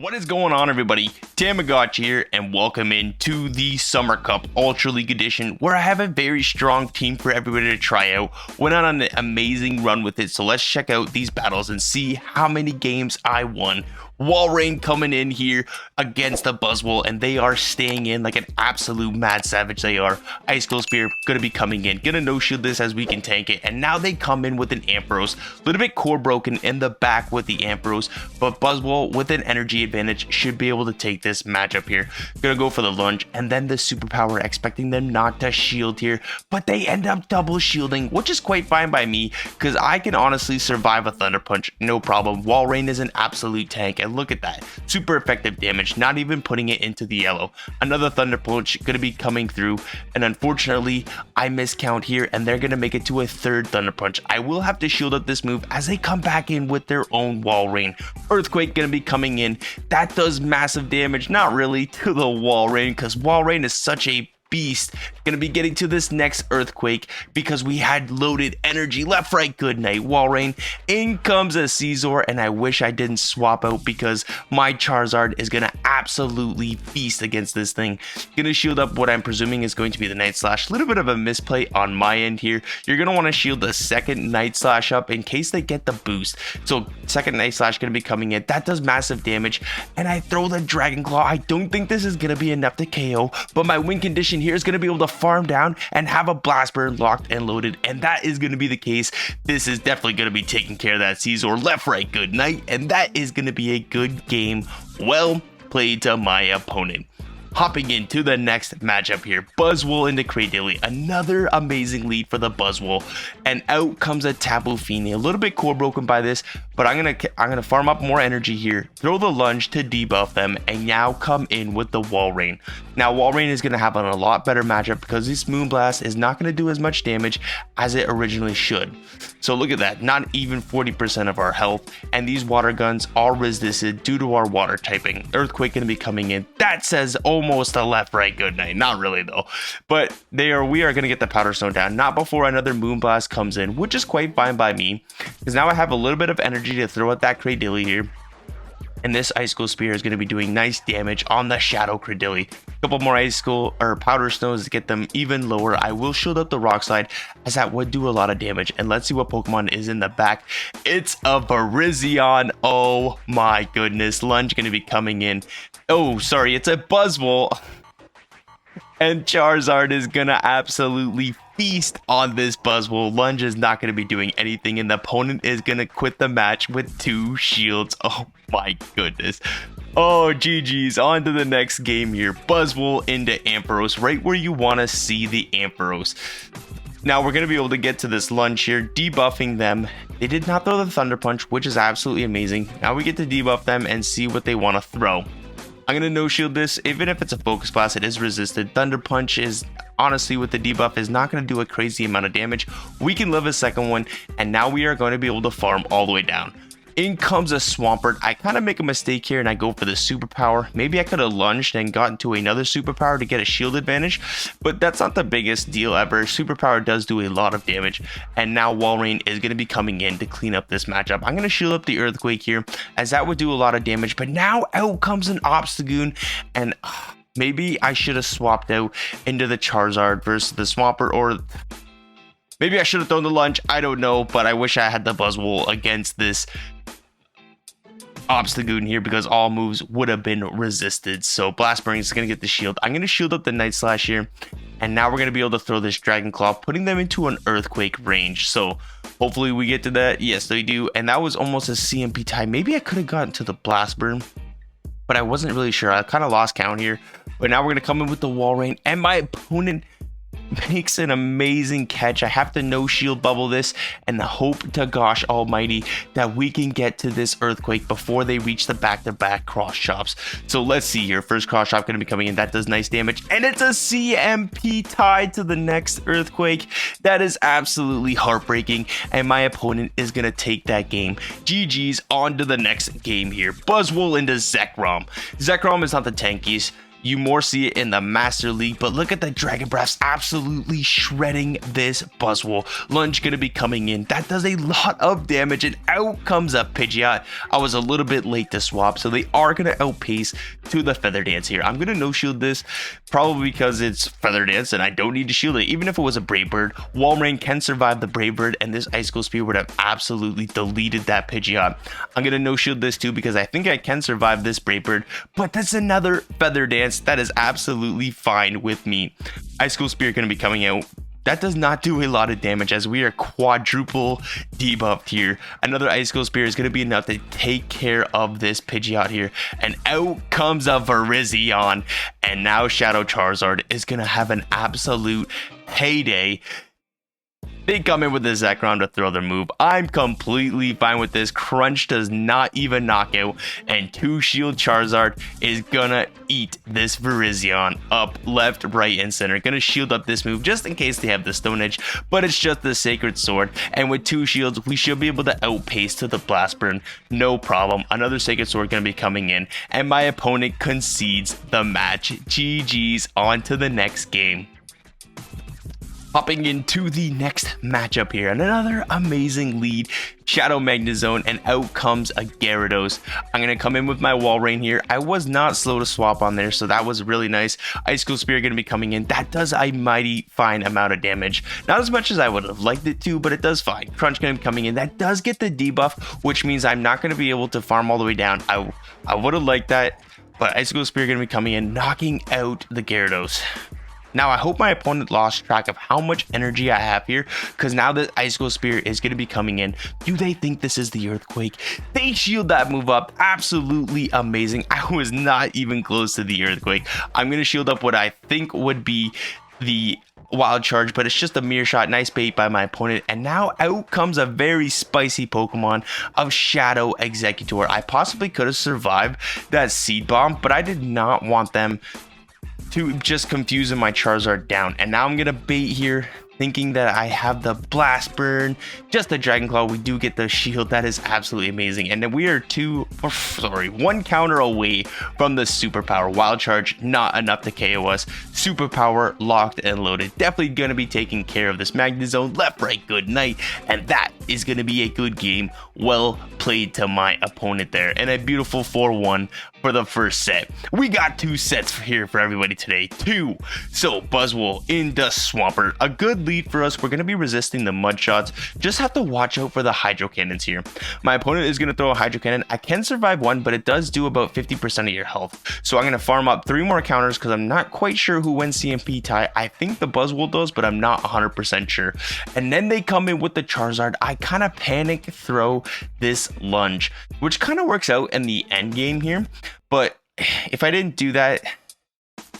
What is going on, everybody? Thammagotcha here, and welcome into the Summer Cup Ultra League Edition, where I have a very strong team for everybody to try out. Went on an amazing run with it, so let's check out these battles and see how many games I won. Walrein coming in here against the Buzzwole, and they are staying in like an absolute mad savage. They are. Ice Cold Spear gonna be coming in, gonna no shield this as we can tank it, and now they come in with an Ampharos, a little bit core broken in the back with the Ampharos, but Buzzwole with an energy advantage should be able to take this matchup here. Gonna go for the lunge and then the superpower, expecting them not to shield here, but they end up double shielding, which is quite fine by me because I can honestly survive a Thunder Punch, no problem. Walrein is an absolute tank, and look at that, super effective damage, not even putting it into the yellow. Another Thunder Punch gonna be coming through, and unfortunately I miscount here, and they're gonna make it to a third Thunder Punch. I will have to shield up this move as they come back in with their own Walrein. Earthquake gonna be coming in. That does massive damage, not really to the Walrein, because Walrein is such a beast. Gonna be getting to this next Earthquake because we had loaded energy. Left, right, good night, Walrein. In comes a Scizor, and I wish I didn't swap out because my Charizard is gonna absolutely feast against this thing. Gonna shield up what I'm presuming is going to be the Night Slash. A little bit of a misplay on my end here. You're gonna want to shield the second Night Slash up in case they get the boost. So second Night Slash gonna be coming in. That does massive damage, and I throw the Dragon Claw. I don't think this is gonna be enough to KO, but my win condition here is going to be able to farm down and have a Blast Burn locked and loaded, and that is going to be the case. This is definitely going to be taking care of that Scizor. Left, right, good night, and that is going to be a good game. Well played to my opponent. Hopping into the next matchup here, Buzzwole into Cradily, another amazing lead for the Buzzwole, and out comes a Tapu Fini, a little bit core broken by this, but I'm gonna farm up more energy here, throw the lunge to debuff them, and now come in with the Walrein. Now Walrein is gonna have a lot better matchup because this Moonblast is not gonna do as much damage as it originally should. So look at that, not even 40% of our health, and these water guns are resisted due to our water typing. Earthquake gonna be coming in. That says almost a left, right, good night. Not really though, but we are gonna get the Powder Stone down, not before another Moonblast comes in, which is quite fine by me, because now I have a little bit of energy to throw at that Cradily here. And this Ice Cold Spear is going to be doing nice damage on the Shadow Cradily. A couple more Powder Stones to get them even lower. I will shield up the Rock Slide as that would do a lot of damage. And let's see what Pokemon is in the back. It's a Virizion. Oh my goodness. Lunge going to be coming in. Oh, sorry. It's a Buzzwole. And Charizard is going to absolutely feast on this Buzzwole. Lunge is not going to be doing anything, and the opponent is going to quit the match with 2 shields. Oh my goodness. Oh, GG's. On to the next game here. Buzzwole into Ampharos, right where you want to see the Ampharos. Now we're going to be able to get to this lunge here, debuffing them. They did not throw the Thunder Punch, which is absolutely amazing. Now we get to debuff them and see what they want to throw. I'm going to no shield this. Even if it's a Focus Blast, it is resisted. Thunder Punch is, honestly, with the debuff, is not going to do a crazy amount of damage. We can live a second one, and now we are going to be able to farm all the way down. In comes a Swampert. I kind of make a mistake here and I go for the superpower. Maybe I could have lunged and gotten to another superpower to get a shield advantage, but that's not the biggest deal ever. Superpower does do a lot of damage, and now Walrein is going to be coming in to clean up this matchup. I'm going to shield up the Earthquake here as that would do a lot of damage, but now out comes an Obstagoon, and maybe I should have swapped out into the Charizard versus the Swampert, or maybe I should have thrown the lunge. I don't know, but I wish I had the Buzzwole against this Obstagoon here because all moves would have been resisted. So Blast Burning is going to get the shield. I'm going to shield up the Night Slash here, and now we're going to be able to throw this Dragon Claw, putting them into an Earthquake range. So hopefully we get to that. Yes, they do. And that was almost a CMP tie. Maybe I could have gotten to the Blast Burn, but I wasn't really sure. I kind of lost count here. But now we're going to come in with the Walrein, and my opponent makes an amazing catch. I have to no shield bubble this and hope to gosh almighty that we can get to this Earthquake before they reach the back-to-back cross chops. So let's see here. First cross chop going to be coming in. That does nice damage, and it's a CMP tied to the next Earthquake. That is absolutely heartbreaking, and my opponent is going to take that game. GG's. On to the next game here. Buzzwole into Zekrom. Zekrom is not the tankiest. You more see it in the Master League, but look at the Dragon Breaths absolutely shredding this Buzzwole. Lunge gonna be coming in. That does a lot of damage, and out comes a Pidgeot. I was a little bit late to swap, so they are gonna outpace to the Feather Dance here. I'm gonna no shield this, probably because it's Feather Dance and I don't need to shield it. Even if it was a Brave Bird, Walrein can survive the Brave Bird, and this Icicle Spear would have absolutely deleted that Pidgeot. I'm gonna no shield this too because I think I can survive this Brave Bird, but that's another Feather Dance. That is absolutely fine with me. Icicle Spear gonna be coming out. That does not do a lot of damage as we are quadruple debuffed here. Another Icicle Spear is going to be enough to take care of this Pidgeot here. And out comes a Virizion. And now Shadow Charizard is going to have an absolute heyday. They come in with the Zekrom to throw their move. I'm completely fine with this. Crunch does not even knock out, and 2-shield Charizard is gonna eat this Virizion up left, right, and center. Gonna shield up this move just in case they have the Stone Edge, but it's just the Sacred Sword, and with 2 shields, we should be able to outpace to the Blast Burn. No problem. Another Sacred Sword gonna be coming in, and my opponent concedes the match. GG's, on to the next game. Hopping into the next matchup here, and another amazing lead, Shadow Magnezone, and out comes a Gyarados. I'm going to come in with my Walrein here. I was not slow to swap on there, so that was really nice. Icicle Spear going to be coming in. That does a mighty fine amount of damage. Not as much as I would have liked it to, but it does fine. Crunch going to be coming in. That does get the debuff, which means I'm not going to be able to farm all the way down. I would have liked that, but Icicle Spear going to be coming in, knocking out the Gyarados. Now, I hope my opponent lost track of how much energy I have here, because now that Icicle Spear is going to be coming in, do they think this is the Earthquake? They shield that move up. Absolutely amazing. I was not even close to the Earthquake. I'm going to shield up what I think would be the Wild Charge, but it's just a mere shot. Nice bait by my opponent, and now out comes a very spicy Pokemon of Shadow Executor. I possibly could have survived that Seed Bomb, but I did not want them to just confusing my Charizard down. And now I'm gonna bait here, thinking that I have the Blast Burn, just the Dragon Claw. We do get the shield. That is absolutely amazing. And then we are one counter away from the Superpower. Wild Charge, not enough to KO us. Superpower locked and loaded. Definitely gonna be taking care of this Magnezone. Left, right, good night. And that is gonna be a good game. Well played to my opponent there. And a beautiful 4-1 for the first set. We got 2 sets here for everybody today. 2. So Buzzwole into Swampert. A good lead for us. We're going to be resisting the mud shots. Just have to watch out for the Hydro Cannons here. My opponent is going to throw a Hydro Cannon. I can survive one, but it does do about 50% of your health. So I'm going to farm up 3 more counters because I'm not quite sure who wins CMP tie. I think the Buzzwole does, but I'm not 100% sure. And then they come in with the Charizard. I kind of panic throw this Lunge, which kind of works out in the end game here. But if I didn't do that,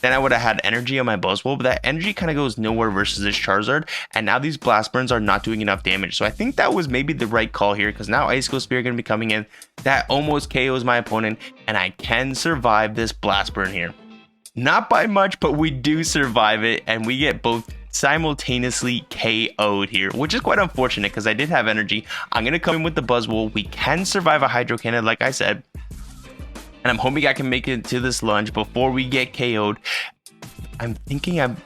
then I would have had energy on my Buzzwole, but that energy kind of goes nowhere versus this Charizard, and now these Blast Burns are not doing enough damage. So I think that was maybe the right call here, because now Icicle Spear are going to be coming in. That almost KOs my opponent, and I can survive this Blast Burn here. Not by much, but we do survive it, and we get both simultaneously KO'd here, which is quite unfortunate because I did have energy. I'm going to come in with the Buzzwole. We can survive a Hydro Cannon, like I said. And I'm hoping I can make it to this Lunge before we get KO'd. I'm thinking I'm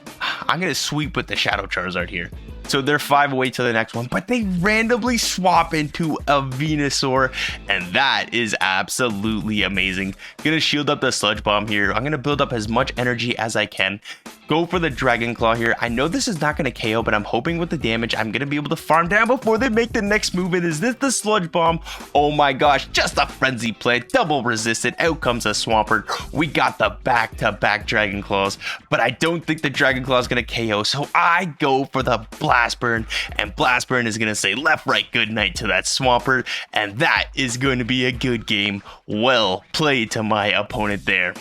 going to sweep with the Shadow Charizard here. So they're 5 away to the next one, but they randomly swap into a Venusaur, and that is absolutely amazing. Gonna shield up the Sludge Bomb here. I'm gonna build up as much energy as I can. Go for the Dragon Claw here. I know this is not going to KO, but I'm hoping with the damage, I'm going to be able to farm down before they make the next move. And is this the Sludge Bomb? Oh my gosh, just a Frenzy Play. Double resisted. Out comes a Swampert. We got the back-to-back Dragon Claws, but I don't think the Dragon Claw is going to KO. So I go for the Blast Burn, and Blast Burn is going to say left, right, good night to that Swampert. And that is going to be a good game. Well played to my opponent there.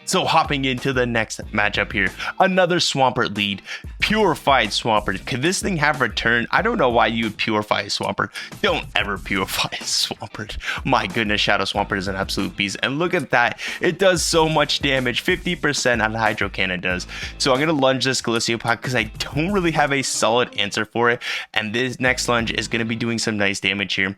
So hopping into the next matchup here, another Swampert lead, Purified Swampert. Could this thing have return? I don't know why you would purify a Swampert. Don't ever purify a Swampert. My goodness, Shadow Swampert is an absolute beast. And look at that. It does so much damage. 50% on the Hydro Cannon does. So I'm going to lunge this Galiciopod because I don't really have a solid answer for it. And this next lunge is going to be doing some nice damage here.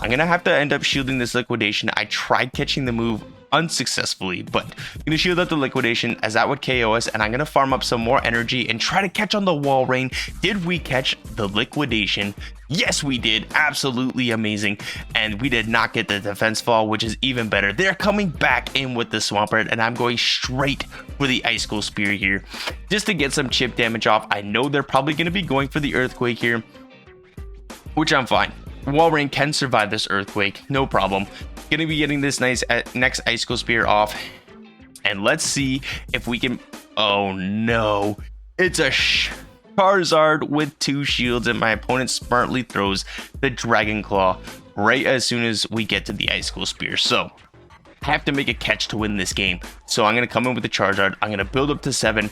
I'm going to have to end up shielding this Liquidation. I tried catching the move unsuccessfully, but I'm gonna shield up the liquidation as that would KO us, and I'm gonna farm up some more energy and try to catch on the Walrein. Did we catch the liquidation? Yes, we did. Absolutely amazing. And we did not get the defense fall, which is even better. They're coming back in with the Swampert, and I'm going straight for the Ice Cold Spear here just to get some chip damage off. I know they're probably going to be going for the Earthquake here, which I'm fine. Walrein can survive this Earthquake, no problem. Gonna be getting this nice next Ice Cold Spear off, and let's see if we can. Oh no, it's a Charizard with 2 shields, and my opponent smartly throws the Dragon Claw right as soon as we get to the Ice Cold Spear. So I have to make a catch to win this game. So I'm gonna come in with the Charizard. I'm gonna build up to 7.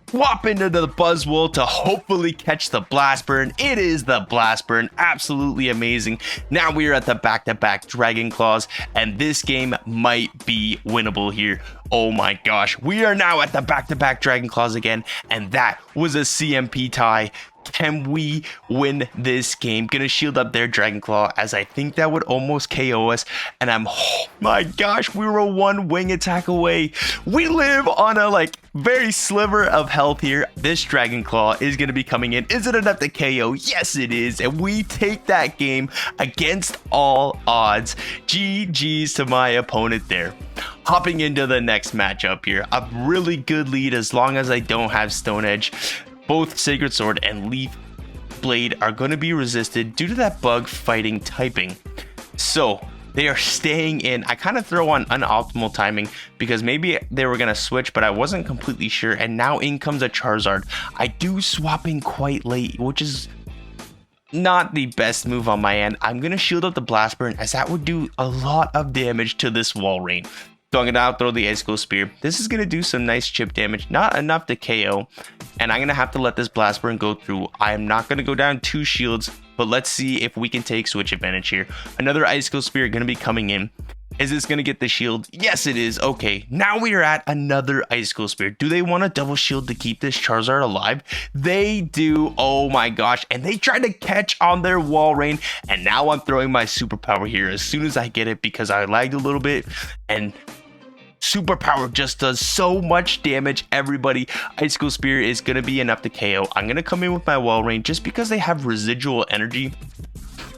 Swap into the Buzzwole to hopefully catch the Blast Burn. It is the Blast Burn. Absolutely amazing. Now we are at the back-to-back Dragon Claws, and this game might be winnable here. Oh my gosh. We are now at the back-to-back Dragon Claws again, and that was a CMP tie. Can we win this game? Gonna shield up their Dragon Claw, as I think that would almost KO us. And oh my gosh, we were 1 wing attack away. We live on a very sliver of health here. This Dragon Claw is gonna be coming in. Is it enough to KO? Yes, it is. And we take that game against all odds. GG's to my opponent there. Hopping into the next matchup here. A really good lead as long as I don't have Stone Edge. Both Sacred Sword and Leaf Blade are going to be resisted due to that bug fighting typing. So they are staying in. I kind of throw on unoptimal timing because maybe they were going to switch, but I wasn't completely sure. And now in comes a Charizard. I do swap in quite late, which is not the best move on my end. I'm going to shield up the Blast Burn, as that would do a lot of damage to this Walrein. So I'm going to outthrow the Ice Cold Spear. This is going to do some nice chip damage, not enough to KO. And I'm going to have to let this Blast Burn go through. I am not going to go down 2 shields, but let's see if we can take switch advantage here. Another Ice Cold Spear going to be coming in. Is this going to get the shield? Yes, it is. Okay, now we are at another Ice Cold Spear. Do they want a double shield to keep this Charizard alive? They do. Oh my gosh. And they tried to catch on their Walrein. And now I'm throwing my superpower here as soon as I get it, because I lagged a little bit. And superpower just does so much damage, everybody. Ice Cold Spear is going to be enough to KO. I'm going to come in with my Walrein just because they have residual energy.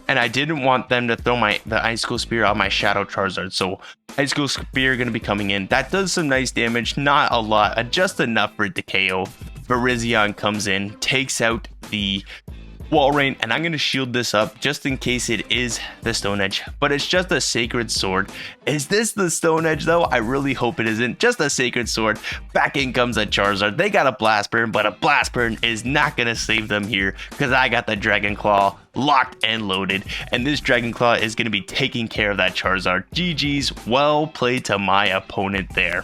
And I didn't want them to throw the Ice Cold Spear on my Shadow Charizard. So Ice Cold Spear going to be coming in. That does some nice damage. Not a lot. Just enough for it to KO. Virizion comes in. Takes out the Walrein. And I'm going to shield this up just in case it is the Stone Edge. But it's just a Sacred Sword. Is this the Stone Edge though? I really hope it isn't. Just a Sacred Sword. Back in comes a Charizard. They got a Blast Burn. But a Blast Burn is not going to save them here, because I got the Dragon Claw locked and loaded, and this Dragon Claw is going to be taking care of that Charizard. GG's, well played to my opponent there.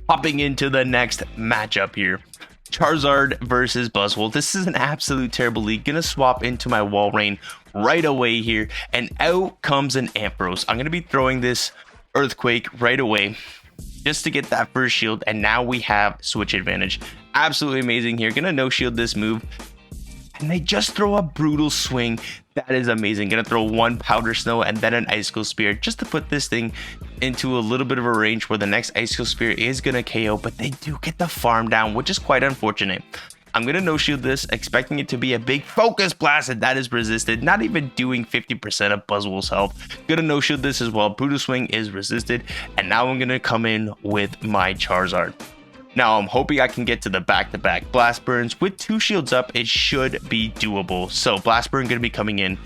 Hopping into the next matchup here. Charizard versus Buzzwole. This is an absolute terrible league. Gonna swap into my Walrein right away here, and out comes an Ampharos. I'm gonna be throwing this Earthquake right away just to get that first shield, and now we have switch advantage. Absolutely amazing here. Gonna no shield this move, and they just throw a brutal swing. That is amazing. Gonna throw 1 Powder Snow and then an Ice Cold Spear just to put this thing into a little bit of a range where the next Ice Cold Spear is gonna KO, but they do get the farm down, which is quite unfortunate. I'm gonna no shield this, expecting it to be a big Focus Blast, and that is resisted, not even doing 50% of Buzzwole's health. Gonna no shield this as well. Brutal Swing is resisted, and now I'm gonna come in with my Charizard. Now I'm hoping I can get to the back-to-back Blast Burns. With 2 shields up, it should be doable. So Blast Burn gonna be coming in.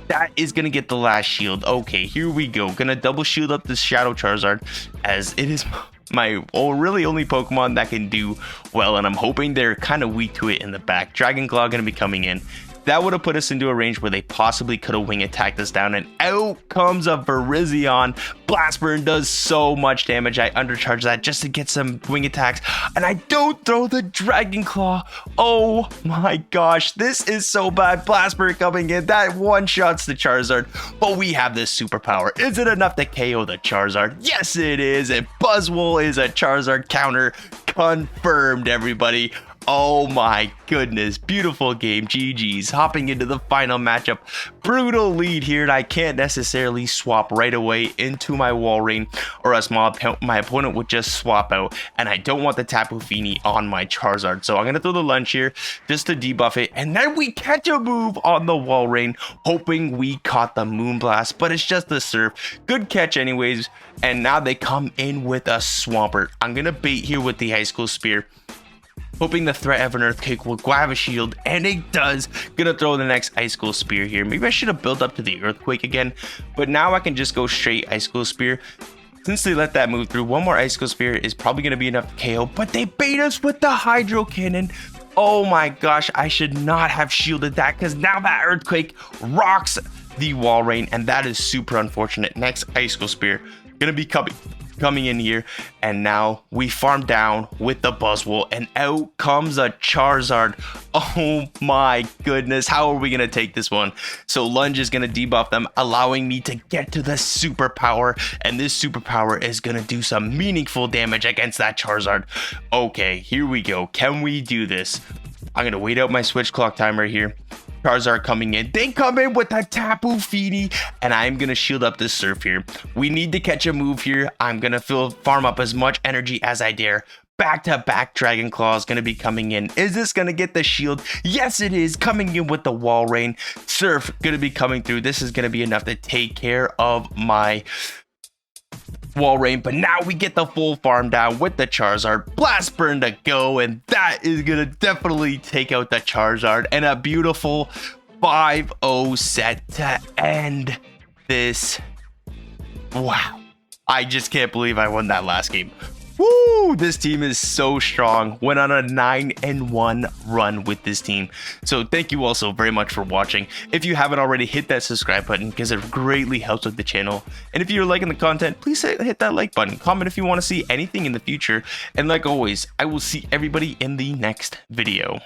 That is gonna get the last shield. Okay, here we go. Gonna double shield up this Shadow Charizard, as it is my really only Pokemon that can do well, and I'm hoping they're kind of weak to it in the back. Dragon Claw gonna be coming in. That would have put us into a range where they possibly could have wing attacked us down, and out comes a Virizion. Blast Burn does so much damage. I undercharge that just to get some wing attacks, and I don't throw the Dragon Claw. Oh my gosh, this is so bad. Blast Burn coming in. That one-shots the Charizard, but we have this superpower. Is it enough to KO the Charizard? Yes, it is, and Buzzwole is a Charizard counter confirmed, everybody. Oh my goodness, beautiful game, GG's. Hopping into the final matchup, brutal lead here, and I can't necessarily swap right away into my Walrein, or else my opponent would just swap out, and I don't want the Tapu Fini on my Charizard, so I'm gonna throw the lunge here just to debuff it, and then we catch a move on the Walrein, hoping we caught the Moonblast, but it's just the Surf. Good catch anyways, and now they come in with a Swampert. I'm gonna bait here with the High School Spear, hoping the threat of an Earthquake will grab a shield, and it does. Gonna throw the next Ice School Spear here. Maybe I should have built up to the Earthquake again, but now I can just go straight Ice School Spear. Since they let that move through, one more Ice School Spear is probably gonna be enough to KO, but they bait us with the Hydro Cannon. Oh my gosh, I should not have shielded that, because now that Earthquake rocks the Walrein, and that is super unfortunate. Next Ice School Spear gonna be coming in here, and now we farm down with the Buzzwole, and out comes a Charizard. Oh my goodness, how are we gonna take this one? So lunge is gonna debuff them, allowing me to get to the superpower, and this superpower is gonna do some meaningful damage against that Charizard. Okay, here we go. Can we do this? I'm gonna wait out my switch clock timer here. Charizard coming in. They come in with a Tapu Fini, and I'm gonna shield up this Surf here. We need to catch a move here. I'm gonna farm up as much energy as I dare. Back-to-back Dragon Claw is gonna be coming in. Is this gonna get the shield? Yes, it is. Coming in with the Walrein. Surf gonna be coming through. This is gonna be enough to take care of my Walrein, but now we get the full farm down with the Charizard. Blast Burn to go, and that is gonna definitely take out the Charizard, and a beautiful 5-0 set to end this. Wow, I just can't believe I won that last game. Woo! This team is so strong. Went on a 9-1 run with this team. So thank you all so very much for watching. If you haven't already, hit that subscribe button because it greatly helps with the channel. And if you're liking the content, please hit that like button. Comment if you want to see anything in the future. And like always, I will see everybody in the next video.